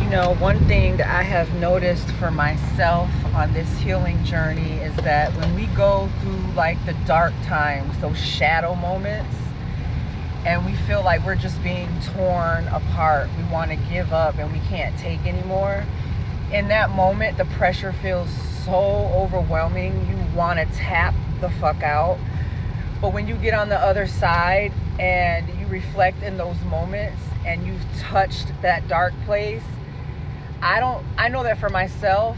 You know, one thing I have noticed for myself on this healing journey is that when we go through like the dark times, those shadow moments, and we feel like we're just being torn apart, we want to give up and we can't take anymore. In that moment, the pressure feels so overwhelming. You want to tap the fuck out. But when you get on the other side and you reflect in those moments and you've touched that dark place, I know that for myself,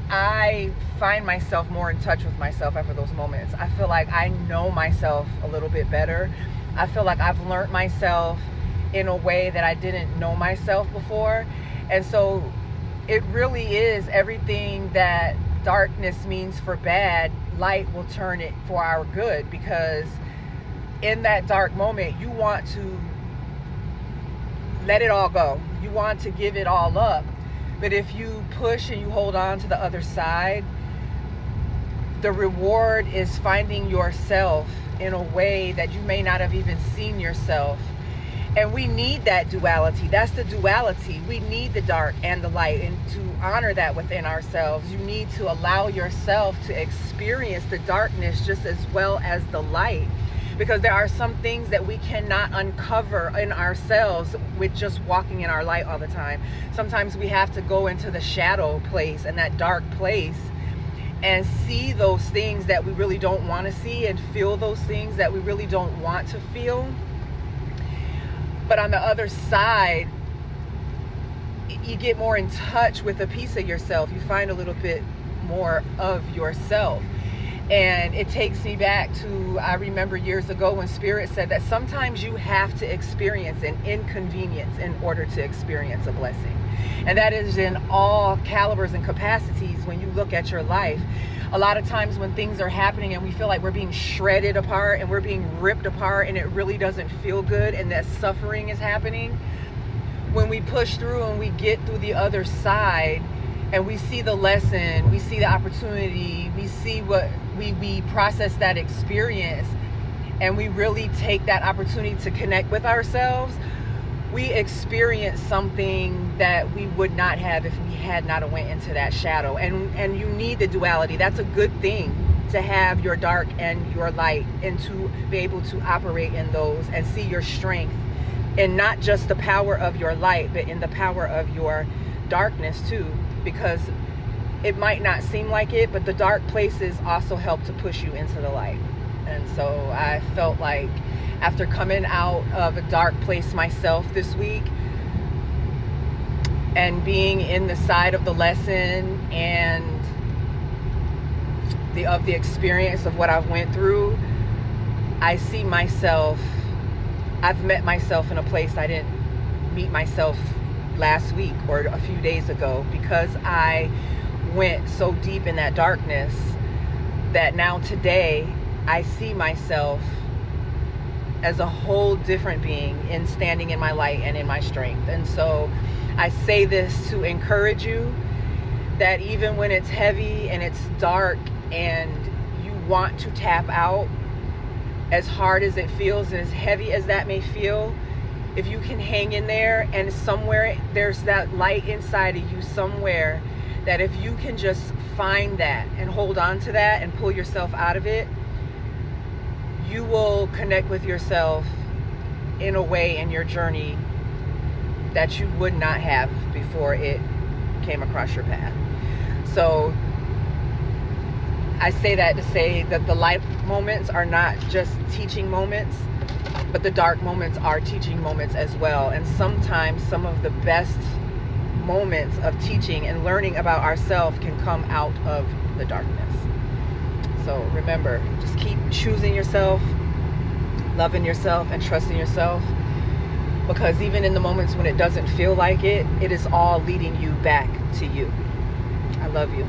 I find myself more in touch with myself after those moments. I feel like I know myself a little bit better. I feel like I've learned myself in a way that I didn't know myself before. And so it really is everything that darkness means for bad, light will turn it for our good, because in that dark moment, you want to let it all go. You want to give it all up. But if you push and you hold on to the other side, the reward is finding yourself in a way that you may not have even seen yourself. And we need that duality. That's the duality. We need the dark and the light. And to honor that within ourselves, you need to allow yourself to experience the darkness just as well as the light. Because there are some things that we cannot uncover in ourselves with just walking in our light all the time. Sometimes we have to go into the shadow place and that dark place and see those things that we really don't want to see, and feel those things that we really don't want to feel. But on the other side, you get more in touch with a piece of yourself. You find a little bit more of yourself. And it takes me back to, I remember years ago when Spirit said that sometimes you have to experience an inconvenience in order to experience a blessing. And that is in all calibers and capacities when you look at your life. A lot of times when things are happening and we feel like we're being shredded apart and we're being ripped apart and it really doesn't feel good and that suffering is happening, when we push through and we get through the other side and we see the lesson, we see the opportunity, we see what we process that experience, and we really take that opportunity to connect with ourselves, we experience something that we would not have if we had not went into that shadow. And you need the duality. That's a good thing, to have your dark and your light, and to be able to operate in those and see your strength in not just the power of your light, but in the power of your darkness too. Because it might not seem like it, but the dark places also help to push you into the light. And so I felt like after coming out of a dark place myself this week and being in the side of the lesson and the experience of what I've went through, I see myself, I've met myself in a place I didn't meet myself last week or a few days ago, because I went so deep in that darkness that now today I see myself as a whole different being in standing in my light and in my strength. And so I say this to encourage you that even when it's heavy and it's dark and you want to tap out, as hard as it feels and as heavy as that may feel, if you can hang in there, and somewhere there's that light inside of you somewhere, that if you can just find that and hold on to that and pull yourself out of it, you will connect with yourself in a way in your journey that you would not have before it came across your path. So I say that to say that the light moments are not just teaching moments, but the dark moments are teaching moments as well. And sometimes some of the best moments of teaching and learning about ourselves can come out of the darkness. So remember, just keep choosing yourself, loving yourself, and trusting yourself, because even in the moments when it doesn't feel like it, it is all leading you back to you. I love you.